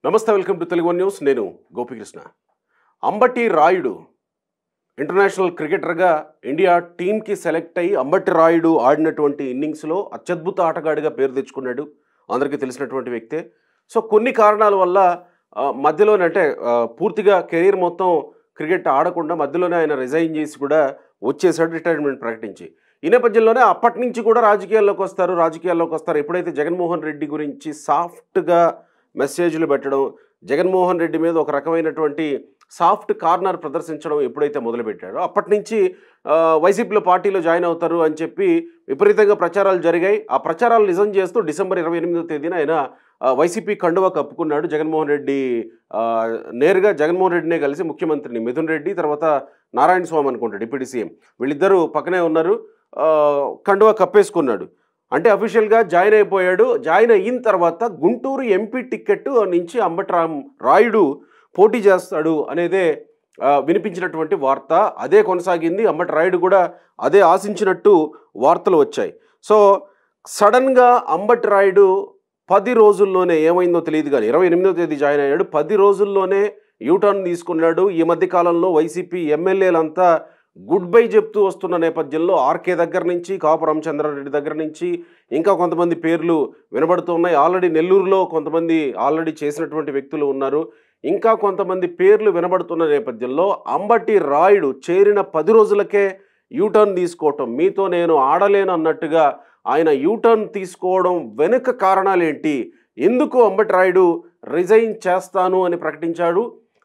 నమస్తే, welcome to Telugu one news. నేను Gopikrishna. Ambati Rayudu international క్రికెటర్గా India టీంకి సెలెక్ట్ అయ్యి అంబటి రాయుడు ఆడినటువంటి ఇన్నింగ్స్లో అత్యద్భుత ఆటగాడిగా పేరు తెచ్చుకున్నాడు. అందరికీ తెలిసినటువంటి వ్యక్తే. సో కొన్ని కారణాల వల్ల మధ్యలోనే అంటే పూర్తిగా కెరీర్ మొత్తం క్రికెట్ ఆడకుండా మధ్యలోనే ఆయన రిజైన్ చేసి కూడా వచ్చేసాడు, రిటైర్మెంట్ ప్రకటించి. ఈ నేపథ్యంలోనే అప్పటి నుంచి కూడా రాజకీయాల్లోకి వస్తారు. ఎప్పుడైతే జగన్మోహన్ రెడ్డి గురించి సాఫ్ట్గా మెసేజ్లు పెట్టడం, జగన్మోహన్ రెడ్డి మీద ఒక రకమైనటువంటి సాఫ్ట్ కార్నర్ ప్రదర్శించడం ఎప్పుడైతే మొదలుపెట్టాడో అప్పటి నుంచి వైసీపీలో పార్టీలో జాయిన్ అవుతారు అని చెప్పి విపరీతంగా ప్రచారాలు జరిగాయి. ఆ ప్రచారాలు నిజం చేస్తూ డిసెంబర్ 28వ తేదీన ఆయన వైసీపీ కండువా కప్పుకున్నాడు. జగన్మోహన్ రెడ్డి నేరుగా జగన్మోహన్ రెడ్డినే కలిసి ముఖ్యమంత్రిని మిథున్ రెడ్డి, తర్వాత నారాయణ స్వామి అనుకుంటాడు డిప్యూటీ సీఎం, వీళ్ళిద్దరూ పక్కనే ఉన్నారు. కండువా కప్పేసుకున్నాడు. అంటే అఫీషియల్గా జాయిన్ అయిపోయాడు. జాయిన్ అయిన తర్వాత గుంటూరు ఎంపీ టికెట్ నుంచి అంబటి రాయుడు పోటీ చేస్తాడు అనేదే వినిపించినటువంటి వార్త. అదే కొనసాగింది. అంబటి రాయుడు కూడా అదే ఆశించినట్టు వార్తలు వచ్చాయి. సో సడన్గా అంబటి రాయుడు 10 రోజుల్లోనే ఏమైందో తెలియదు కానీ 28వ తేదీ జాయిన్ అయ్యాడు. 10 రోజుల్లోనే యూటర్న్ తీసుకున్నాడు. ఈ మధ్యకాలంలో వైసీపీ ఎమ్మెల్యేలంతా గుడ్ బై చెప్తూ వస్తున్న నేపథ్యంలో ఆర్కే దగ్గర నుంచి, కాపు రామచంద్రారెడ్డి దగ్గర నుంచి ఇంకా కొంతమంది పేర్లు వినబడుతున్నాయి. ఆల్రెడీ నెల్లూరులో కొంతమంది ఆల్రెడీ చేసినటువంటి వ్యక్తులు ఉన్నారు. ఇంకా కొంతమంది పేర్లు వినబడుతున్న నేపథ్యంలో అంబటి రాయుడు చేరిన 10 రోజులకే యూటర్న్ తీసుకోవటం, మీతో నేను ఆడలేను అన్నట్టుగా ఆయన యూటర్న్ తీసుకోవడం వెనుక కారణాలేంటి, ఎందుకు అంబటి రాయుడు రిజైన్ చేస్తాను అని ప్రకటించాడు.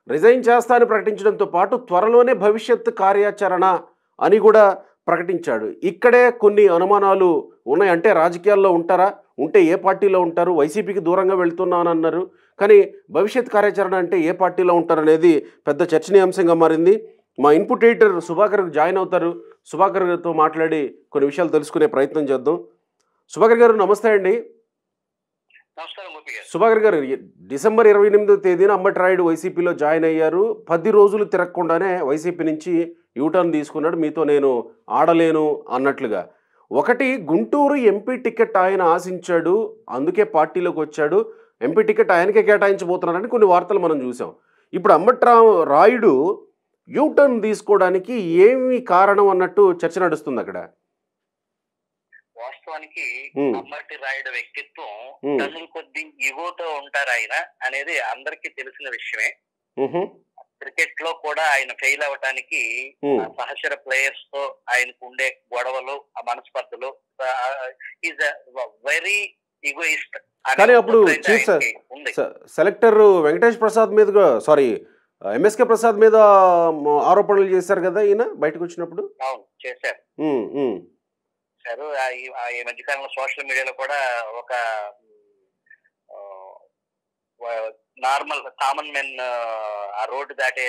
రిజైన్ చేస్తానని ప్రకటించడంతో పాటు త్వరలోనే భవిష్యత్ కార్యాచరణ అని కూడా ప్రకటించాడు. ఇక్కడే కొన్ని అనుమానాలు ఉన్నాయి. అంటే రాజకీయాల్లో ఉంటారా, ఉంటే ఏ పార్టీలో ఉంటారు, వైసీపీకి దూరంగా వెళ్తున్నానన్నారు, కానీ భవిష్యత్ కార్యాచరణ అంటే ఏ పార్టీలో ఉంటారనేది పెద్ద చర్చనీయాంశంగా మారింది. మా ఇన్పుట్ ఎడిటర్ సుభాకర్ జాయిన్ అవుతారు. సుభాకర్ గారితో మాట్లాడి కొన్ని విషయాలు తెలుసుకునే ప్రయత్నం చేద్దాం. సుభాకర్ గారు నమస్తే అండి. సుభాకర్ గారు, డిసెంబర్ 28వ తేదీన అంబటి రాయుడు వైసీపీలో జాయిన్ అయ్యారు. 10 రోజులు తిరగకుండానే వైసీపీ నుంచి యూటర్న్ తీసుకున్నాడు, మీతో నేను ఆడలేను అన్నట్లుగా. ఒకటి, గుంటూరు ఎంపీ టికెట్ ఆయన ఆశించాడు, అందుకే పార్టీలోకి వచ్చాడు. ఎంపీ టికెట్ ఆయనకే కేటాయించబోతున్నారని కొన్ని వార్తలు మనం చూసాం. ఇప్పుడు అంబటి రాయుడు యూటర్న్ తీసుకోవడానికి ఏమి కారణం అన్నట్టు చర్చ నడుస్తుంది అక్కడ. వాస్తవానికి అంబటి రాయుడు వ్యక్తిత్వం టన్నుల కొద్ది ఇగోతో ఉంటారు ఆయన అనేది అందరికీ తెలిసిన విషయమే. క్రికెట్ లో కూడా ఆయన ఫెయిల్ అవటానికి సహచర ప్లేయర్స్ తో ఆయనకు ఉండే గొడవలు, ఆ మనస్పర్ధలు, ఈజ్ వెరీ ఈగోయిస్ట్. కానీ అప్పుడు చీఫ్ సెలెక్టర్ వెంకటేష్ ప్రసాద్ మీద, సారీ ఎంఎస్కే ప్రసాద్ మీద ఆరోపణలు చేశారు కదా ఈయన బయటకు వచ్చినప్పుడు. అవును, చేశారు. ఈ మధ్యకాలంలో సోషల్ మీడియాలో కూడా ఒక నార్మల్ కామన్ మెన్ ఆ రోడ్డు దాటే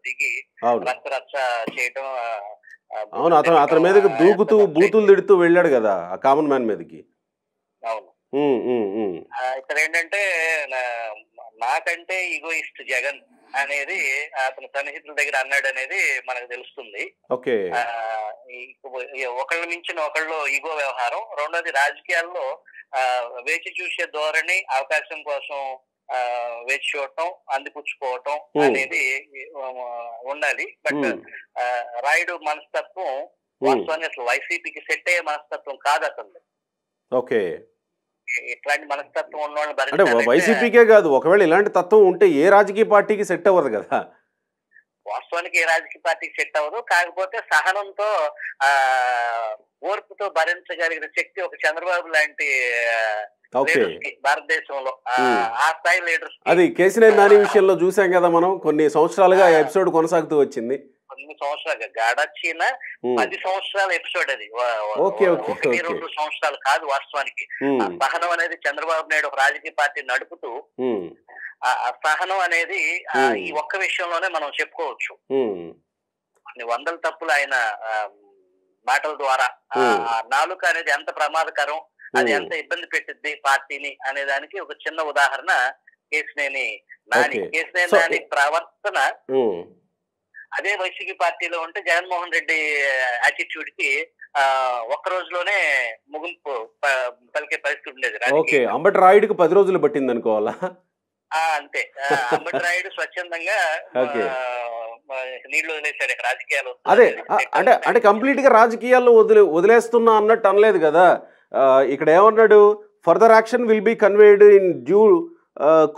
దిగి రచ్చ చేయటం. అవును, అతని మీదకి దూకుతూ బూతులు తిడుతూ వెళ్ళాడు కదా ఆ కామన్ మ్యాన్ మీదకి. అవును, ఇక్కడ ఏంటంటే నాకంటే ఈగోయిస్ట్ జగన్ అనేది అతని సన్నిహితుల దగ్గర అన్నాడు అనేది మనకు తెలుస్తుంది. ఒకళ్ళ మించిన ఒకళ్ళు ఈగో వ్యవహారం. రెండోది, రాజకీయాల్లో వేచి చూసే ధోరణి, అవకాశం కోసం వేచి చూడటం, అందిపుచ్చుకోవటం అనేది ఉండాలి. బట్ రాయుడు మనస్తత్వం వాస్తవానికి అసలు వైసీపీకి సెట్ అయ్యే మనస్తత్వం కాదు అతను. ఇట్లాంటి మనస్తత్వం ఉన్న వైసీపీకే కాదు, ఒకవేళ ఇలాంటి తత్వం ఉంటే ఏ రాజకీయ పార్టీకి సెట్ అవ్వదు కదా. వాస్తవానికి ఏ రాజకీయ పార్టీకి సెట్ అవ్వదు. కాకపోతే సహనంతో ఓర్పుతో భరించగలిగిన శక్తి ఒక చంద్రబాబు లాంటి భారతదేశంలో ఆ స్థాయి లీడర్స్. అది కేసీఆర్ నాని విషయంలో చూసాం కదా మనం. కొన్ని సంవత్సరాలుగా ఎపిసోడ్ కొనసాగుతూ వచ్చింది. కొన్ని సంవత్సరాలుగా గడచిన 10 సంవత్సరాల ఎపిసోడ్ అది. 1-2 సంవత్సరాలు కాదు. వాస్తవానికి ఆ సహనం అనేది చంద్రబాబు నాయుడు ఒక రాజకీయ పార్టీ నడుపుతూ ఆ సహనం అనేది ఈ ఒక్క విషయంలోనే మనం చెప్పుకోవచ్చు. కొన్ని వందల తప్పులు ఆయన మాటల ద్వారా, ఆ నాలుక అనేది ఎంత ప్రమాదకరం, అది ఎంత ఇబ్బంది పెట్టిద్ది పార్టీని అనే దానికి ఒక చిన్న ఉదాహరణ కేశినేని నాని ప్రవర్తన. అదే వైసీపీ పార్టీలో ఉంటే జగన్మోహన్ రెడ్డి యాటిట్యూడ్ కి ఒక్క రోజులోనే ముగింపు పలికే పరిస్థితి ఉండేది. ఓకే, అంబటి రాయుడికి 10 రోజులు పట్టింది అనుకోవాలా? అంతే. అంబటి రాయుడు స్వచ్ఛందంగా నీళ్లు వదిలేశాడు రాజకీయాలు. అదే అంటే కంప్లీట్ గా రాజకీయాల్లో వదిలేస్తున్నా అన్నట్టు అనలేదు కదా. ఇక్కడ ఏమన్నాడు, further action will be conveyed in due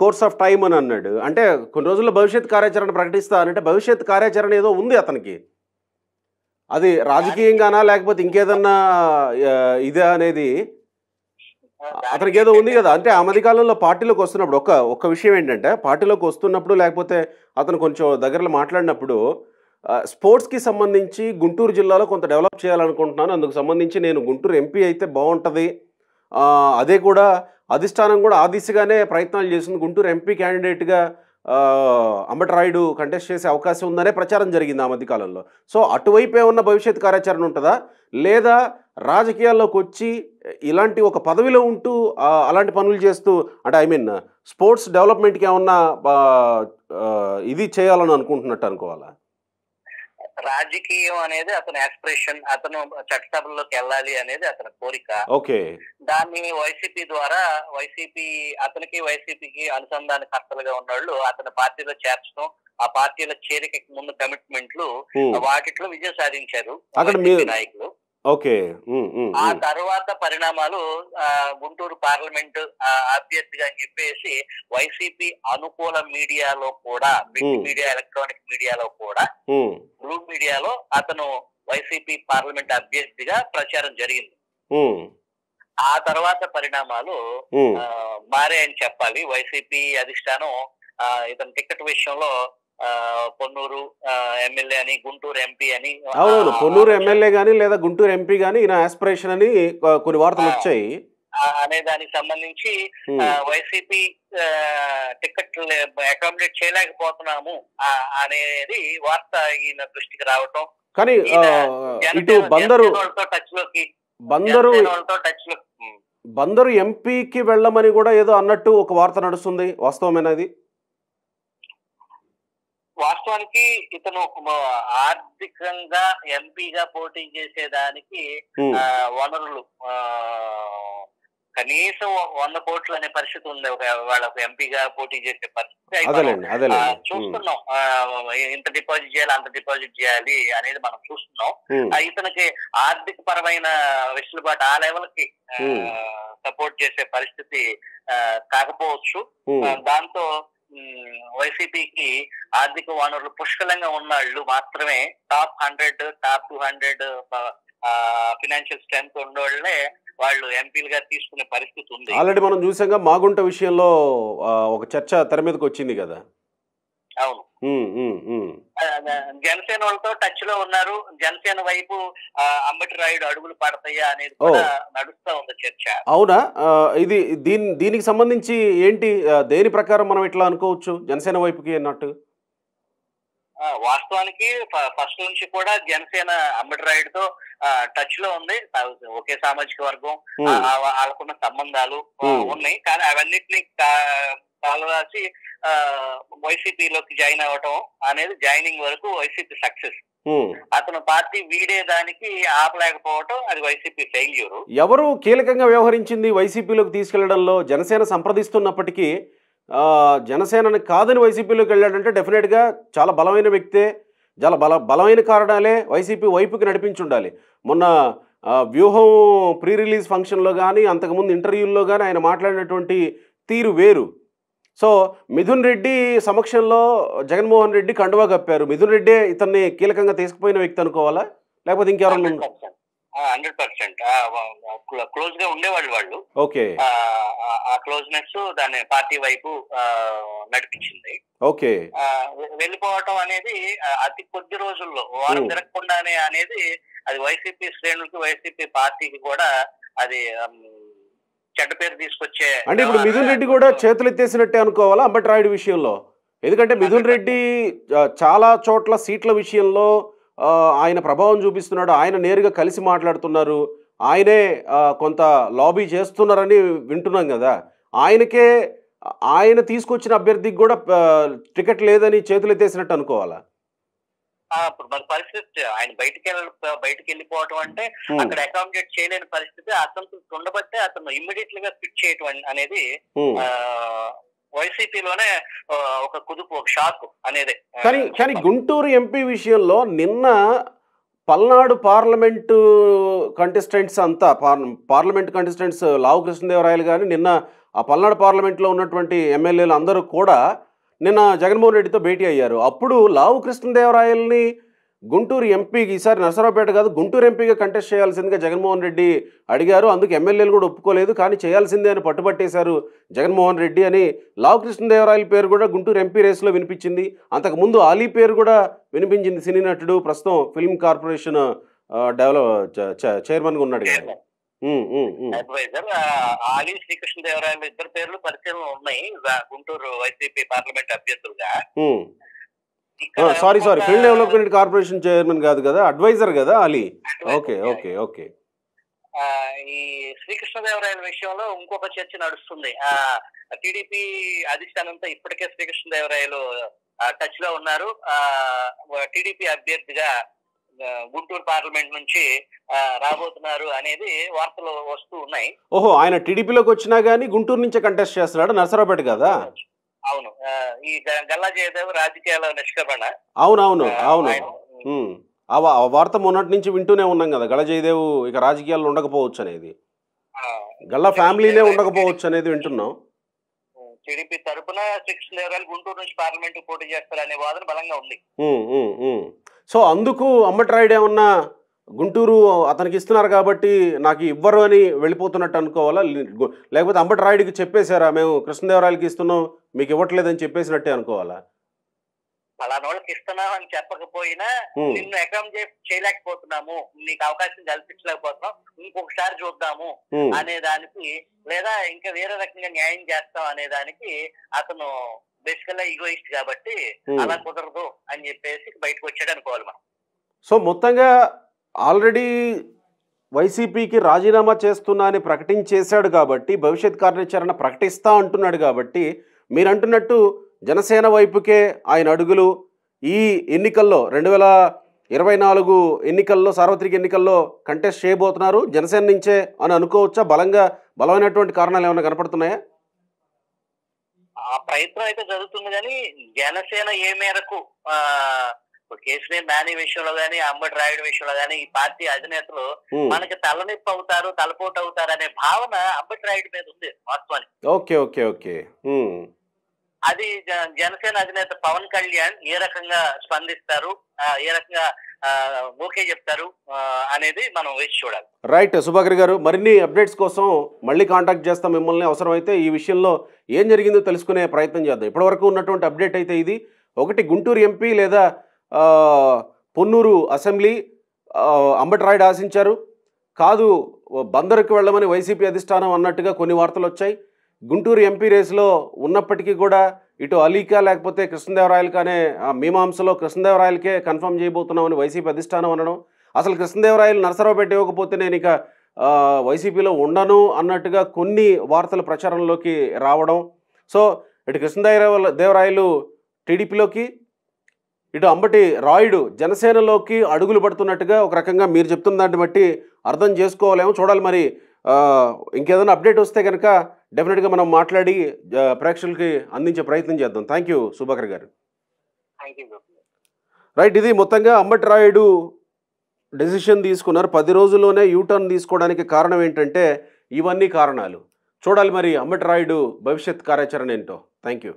course of time అని అన్నాడు. అంటే కొన్ని రోజుల్లో భవిష్యత్ కార్యాచరణ ప్రకటిస్తా అంటే భవిష్యత్ కార్యాచరణ ఏదో ఉంది అతనికి. అది రాజకీయంగానా లేకపోతే ఇంకేదన్నా ఇదే అనేది అతనికి ఏదో ఉంది కదా. అంటే ఆ మధ్యకాలంలో పార్టీలోకి వస్తున్నప్పుడు ఒక్క విషయం ఏంటంటే, పార్టీలోకి వస్తున్నప్పుడు లేకపోతే అతను కొంచెం దగ్గరలో మాట్లాడినప్పుడు స్పోర్ట్స్కి సంబంధించి గుంటూరు జిల్లాలో కొంత డెవలప్ చేయాలనుకుంటున్నాను, అందుకు సంబంధించి నేను గుంటూరు ఎంపీ అయితే బాగుంటుంది, అదే కూడా అధిష్టానం కూడా ఆ దిశగానే ప్రయత్నాలు చేస్తుంది, గుంటూరు ఎంపీ క్యాండిడేట్గా అంబటి రాయుడు కంటెస్ట్ చేసే అవకాశం ఉందనే ప్రచారం జరిగింది ఆ మధ్యకాలంలో. సో అటువైపు ఏమన్నా భవిష్యత్ కార్యాచరణ ఉంటుందా, లేదా రాజకీయాల్లోకి వచ్చి ఇలాంటి ఒక పదవిలో ఉంటూ అలాంటి పనులు చేస్తూ అంటే ఐ మీన్ స్పోర్ట్స్ డెవలప్మెంట్కి ఏమన్నా ఇది చేయాలని అనుకుంటున్నట్టు అనుకోవాలా? రాజకీయం అనేది అతని ఆస్పిరేషన్, అతను చట్టసభల్లోకి వెళ్ళాలి అనేది అతని కోరిక. ఓకే, దాన్ని వైసీపీ ద్వారా అతనికి వైసీపీకి అనుసంధానకర్తలుగా ఉన్నవాళ్ళు అతని పార్టీలో చేర్చడం, ఆ పార్టీలో చేరిక ముందు కమిట్మెంట్లు వాటిలో విజయం సాధించారు నాయకులు. ఓకే, ఆ తర్వాత పరిణామాలు గుంటూరు పార్లమెంట్ అభ్యర్థిగా అని చెప్పేసి వైసీపీ అనుకూల మీడియాలో కూడా, ప్రింట్ మీడియా, ఎలక్ట్రానిక్ మీడియాలో కూడా, బ్లూ మీడియాలో అతను వైసీపీ పార్లమెంట్ అభ్యర్థిగా ప్రచారం జరిగింది. ఆ తర్వాత పరిణామాలు మారాయని చెప్పాలి. వైసీపీ అధిష్టానం ఇతని టికెట్ విషయంలో పొన్నూరు ఎమ్మెల్యే అని, గుంటూరు ఎంపీ అని, అవునవును పొన్నూరు ఎమ్మెల్యే గానీ లేదా గుంటూరు ఎంపీ గానీ ఈయన ఆస్పిరేషన్ అని కొన్ని వార్తలు వచ్చాయి అనే దానికి సంబంధించి వైసీపీ టికెట్ అకామిడేట్ చేయలేకపోతున్నాము అనేది వార్త ఈయన దృష్టికి రావటం. కానీ ఇటు బందరు ఎంపీకి వెళ్ళమని కూడా ఏదో అన్నట్టు ఒక వార్త నడుస్తుంది, వాస్తవమేనది? వాస్తవానికి ఇతను ఆర్థికంగా ఎంపీగా పోటీ చేసేదానికి వనరులు కనీసం 100 కోట్లు అనే పరిస్థితి ఉంది వాళ్ళకు ఎంపీగా పోటీ చేసే పరిస్థితి చూస్తున్నాం. ఇంత డిపాజిట్ చేయాలి, అంత డిపాజిట్ చేయాలి అనేది మనం చూస్తున్నాం. ఇతనికి ఆర్థిక పరమైన వెసులుబాటు ఆ లెవెల్ కి సపోర్ట్ చేసే పరిస్థితి కాకపోవచ్చు. దాంతో వైసీపీకి ఆర్థిక వనరులు పుష్కలంగా ఉన్నాళ్ళు మాత్రమే టాప్ 100, టాప్ 200 ఫినాన్షియల్ స్ట్రెంత్ ఉన్నోళ్ళే వాళ్ళు ఎంపీలుగా తీసుకునే పరిస్థితి ఉంది. ఆల్రెడీ మనం చూసాం మాగుంట విషయంలో ఒక చర్చ తెర మీదకి వచ్చింది కదా. అవును, జనసేన వాళ్ళతో టచ్ లో ఉన్నారు. జనసేన వైపు అంబటి రాయుడు అడుగులు పడతాయా అనేది కూడా నడుస్తా ఉంది చర్చ. అవునా? ఇది దీనికి సంబంధించి ఏంటి, దేని ప్రకారం మనం ఇట్లా అనుకోవచ్చు జనసేన వైపుకి అన్నట్టు? వాస్తవానికి ఫస్ట్ నుంచి కూడా జనసేన అంబటి రాయుడుతో టచ్ లో ఉంది. ఒకే సామాజిక వర్గం, వాళ్ళకున్న సంబంధాలు ఉన్నాయి. కానీ అవన్నిటిని కాలరాసి వైసీపీలోకి జాయిన్ అవ్వటం అనేది జాయినింగ్ వరకు వైసీపీ సక్సెస్. అతను పార్టీ వీడేదానికి ఆపలేకపోవటం అది వైసీపీ ఫెయిల్యూర్. ఎవరు కీలకంగా వ్యవహరించింది వైసీపీలోకి తీసుకెళ్లడంలో? జనసేన సంప్రదిస్తున్నప్పటికీ జనసేనని కాదని వైసీపీలోకి వెళ్ళాడంటే డెఫినెట్గా చాలా బలమైన వ్యక్తే, చాలా బలమైన కారణాలే వైసీపీ వైపుకి నడిపించి ఉండాలి. మొన్న వ్యూహం ప్రీ రిలీజ్ ఫంక్షన్లో కానీ అంతకుముందు ఇంటర్వ్యూల్లో కానీ ఆయన మాట్లాడినటువంటి తీరు వేరు. సో మిథున్ రెడ్డి సమక్షంలో జగన్మోహన్ రెడ్డి కండువా కప్పారు. మిథున్ రెడ్డి ఇతన్ని కీలకంగా తీసుకుపోయిన వ్యక్తి అనుకోవాలా, లేకపోతే ఇంకెవరన్నా? 100% క్లోజ్ గా ఉండేవాళ్ళు వాళ్ళు. ఓకే, ఆ క్లోజ్నెస్ దాన్ని పార్టీ వైపు నడిపించింది. ఓకే, వెళ్ళిపోవటం అనేది అతి కొద్ది రోజుల్లో, వారం తిరగకుండానే అనేది అది వైసీపీ శ్రేణులకి, వైసీపీ పార్టీకి కూడా అది చెడ్డ పేరు తీసుకొచ్చే. అంటే ఇప్పుడు మిథున్ రెడ్డి కూడా చేతులు ఎత్తేసినట్టే అనుకోవాలా అంబటి రాయుడు విషయంలో? ఎందుకంటే మిథున్ రెడ్డి చాలా చోట్ల సీట్ల విషయంలో ఆయన ప్రభావం చూపిస్తున్నాడు, ఆయన నేరుగా కలిసి మాట్లాడుతున్నారు, ఆయనే కొంత లాబీ చేస్తున్నారని వింటున్నాం కదా. ఆయన తీసుకొచ్చిన అభ్యర్థికి కూడా టికెట్ లేదని చేతులు ఎత్తేసినట్టు అనుకోవాలా? ఇప్పుడు మన పరిస్థితి ఆయన బయటికి వెళ్ళిపోవటం అంటే అక్కడ అకామిడేట్ చేయలేని పరిస్థితి, అసంతృప్తి ఉండబట్టే అతను ఇమ్మీడియట్ గా క్విట్ చేయటం అనేది వైసీపీలోనే ఒక కుదుపు, ఒక షాక్ అనేది. కానీ గుంటూరు ఎంపీ విషయంలో నిన్న పల్నాడు పార్లమెంటు కంటెస్టెంట్స్ అంతా పార్లమెంట్ కంటెస్టెంట్స్ లావు కృష్ణదేవరాయలు కానీ నిన్న ఆ పల్నాడు పార్లమెంట్లో ఉన్నటువంటి ఎమ్మెల్యేలు అందరూ కూడా నిన్న జగన్మోహన్ రెడ్డితో భేటీ అయ్యారు. అప్పుడు లావు కృష్ణదేవరాయల్ని గుంటూరు ఎంపీకి, ఈసారి నరసరావుపేట కాదు గుంటూరు ఎంపీగా కంటెస్ట్ చేయాల్సిందిగా జగన్మోహన్ రెడ్డి అడిగారు. అందుకు ఎమ్మెల్యేలు కూడా ఒప్పుకోలేదు, కానీ చేయాల్సిందే అని పట్టుబట్టేశారు జగన్మోహన్ రెడ్డి అని లావు కృష్ణదేవరాయల పేరు కూడా గుంటూరు ఎంపీ రేసులో వినిపించింది. అంతకుముందు ఆలీ పేరు కూడా వినిపించింది. సినీ నటుడు, ప్రస్తుతం ఫిల్మ్ కార్పొరేషన్ చైర్మన్గా ఉన్నాడు కదా. అడ్వైజర్ ఆలీ శ్రీకృష్ణదేవరాయలు ఇద్దరు పేర్లు పరిచయం ఉన్నాయి గుంటూరు వైసీపీ పార్లమెంట్ అభ్యర్థులుగా. Sorry film development corporation chairman కాదు కదా, అడ్వైజర్ కదా ఆలీ. Okay okay okay. ఈ శ్రీకృష్ణదేవరాయల విషయంలో ఇంకొక చర్చ నడుస్తుంది. టీడీపీ అధిష్టానంతో ఇప్పటికే శ్రీకృష్ణదేవరాయలు టచ్ లో ఉన్నారు. టీడీపీ అభ్యర్థిగా గుంటూరు పార్లమెంట్ నుంచి రాబోతున్నారు అనేది వార్తలు వస్తూ ఉన్నాయి. ఓహో, ఆయన టీడీపీలోకి వచ్చినా గానీ గుంటూరు నుంచే కంటెస్ట్ చేస్తున్నాడు, నరసరావుపేట కదా. అవును, ఈ గల్లా జయదేవ్ రాజకీయాల నిష్క్రమణ. అవునవును అవును. ఆ వార్త మొన్నటి నుంచి వింటూనే ఉన్నాం కదా, గల్లా జయదేవ్ ఇక రాజకీయాల్లో ఉండకపోవచ్చు అనేది, గల్లా ఫ్యామిలీనే ఉండకపోవచ్చు అనేది వింటున్నాం. టీడీపీ తరపున శ్రీకృష్ణదేవరాయలు గుంటూరు నుంచి పార్లమెంట్ పోటీ చేస్తారనే వాదన బలంగా ఉంది. సో అందుకు అంబటి రాయుడు ఏమన్నా గుంటూరు అతనికి ఇస్తున్నారు కాబట్టి నాకు ఇవ్వరు అని వెళ్ళిపోతున్నట్టు అనుకోవాలా, లేకపోతే అంబటి రాయుడికి చెప్పేశారా మేము కృష్ణదేవరాయలకి ఇస్తున్నాం మీకు ఇవ్వట్లేదని చెప్పేసినట్టే అనుకోవాలా? అలాంటి వాళ్ళకి ఇస్తున్నాం అని చెప్పకపోయినా నిన్ను అకామిడేట్ చేయలేకపోతున్నాము, నీకు అవకాశం కల్పించలేకపోతున్నాం, ఇంకొకసారి చూద్దాము అనే దానికి, లేదా ఇంకా వేరే రకంగా న్యాయం చేస్తాం అనే దానికి అతను బేసికల్ గా ఈగోయిస్ట్ కాబట్టి అలా కుదరదు అని చెప్పేసి బయటకు వచ్చాడు అనుకోవాలి మనం. సో మొత్తంగా ఆల్రెడీ వైసీపీకి రాజీనామా చేస్తున్నా అని ప్రకటించేశాడు కాబట్టి, భవిష్యత్ కార్యాచరణ ప్రకటిస్తా అంటున్నాడు కాబట్టి, మీరు అంటున్నట్టు జనసేన వైపుకే ఆయన అడుగులు. ఈ ఎన్నికల్లో 2024 ఎన్నికల్లో, సార్వత్రిక ఎన్నికల్లో కంటెస్ట్ చేయబోతున్నారు జనసేన నుంచే అని అనుకోవచ్చా? బలమైనటువంటి కారణాలు ఏమైనా కనపడుతున్నాయా? ఆ ప్రయత్నం అయితే జరుగుతుంది, కానీ జనసేన ఏ మేరకు కేసీఆర్ నాని విషయంలో గానీ, అంబటి రాయుడు విషయంలో గానీ ఈ పార్టీ అధినేతలు మనకి తలనొప్పి అవుతారు, తలపోటు అవుతారు అనే భావన అంబటి రాయుడు మీద ఉంది వాస్తవానికి. Okay okay okay. అది జనసేన అధినేత పవన్ కళ్యాణ్ ఏ రకంగా స్పందిస్తారు, ఏ రకంగా ఓకే చెప్తారు అనేది మనం వేచి చూడాలి. రైట్ సుభాకర్ గారు, మరిన్ని అప్డేట్స్ కోసం మళ్ళీ కాంటాక్ట్ చేస్తాం మిమ్మల్ని. అవసరమైతే ఈ విషయంలో ఏం జరిగిందో తెలుసుకునే ప్రయత్నం చేద్దాం. ఇప్పటివరకు ఉన్నటువంటి అప్డేట్ అయితే ఇది. ఒకటి, గుంటూరు ఎంపీ లేదా పొన్నూరు అసెంబ్లీ అంబటి రాయుడు ఆశించారు, కాదు బందరుకు వెళ్ళమని వైసీపీ అధిష్టానం అన్నట్టుగా కొన్ని వార్తలు వచ్చాయి. గుంటూరు ఎంపీ రేసులో ఉన్నప్పటికీ కూడా ఇటు అలీకా లేకపోతే కృష్ణదేవరాయలకి అనే మీమాంసలో కృష్ణదేవరాయలకే కన్ఫర్మ్ చేయబోతున్నామని వైసీపీ అధిష్టానం అనడం, అసలు కృష్ణదేవరాయలు నరసరావుపేట ఇవ్వకపోతే నేను ఇక వైసీపీలో ఉండను అన్నట్టుగా కొన్ని వార్తలు ప్రచారంలోకి రావడం. సో ఇటు కృష్ణదేవరాయలు టీడీపీలోకి, ఇటు అంబటి రాయుడు జనసేనలోకి అడుగులు పడుతున్నట్టుగా ఒక రకంగా మీరు చెప్తున్న దాన్ని బట్టి అర్థం చేసుకోవాలేమో. చూడాలి మరి. ఇంకేదైనా అప్డేట్ వస్తే కనుక డెఫినెట్గా మనం మాట్లాడి ప్రేక్షకులకి అందించే ప్రయత్నం చేద్దాం. థ్యాంక్ యూ సుభాకర్ గారు. రైట్, ఇది మొత్తంగా అంబటి రాయుడు డెసిషన్ తీసుకున్నారు. 10 రోజుల్లోనే యూటర్న్ తీసుకోవడానికి కారణం ఏంటంటే ఇవన్నీ కారణాలు. చూడాలి మరి అంబటి రాయుడు భవిష్యత్ కార్యాచరణ ఏంటో. Thank you.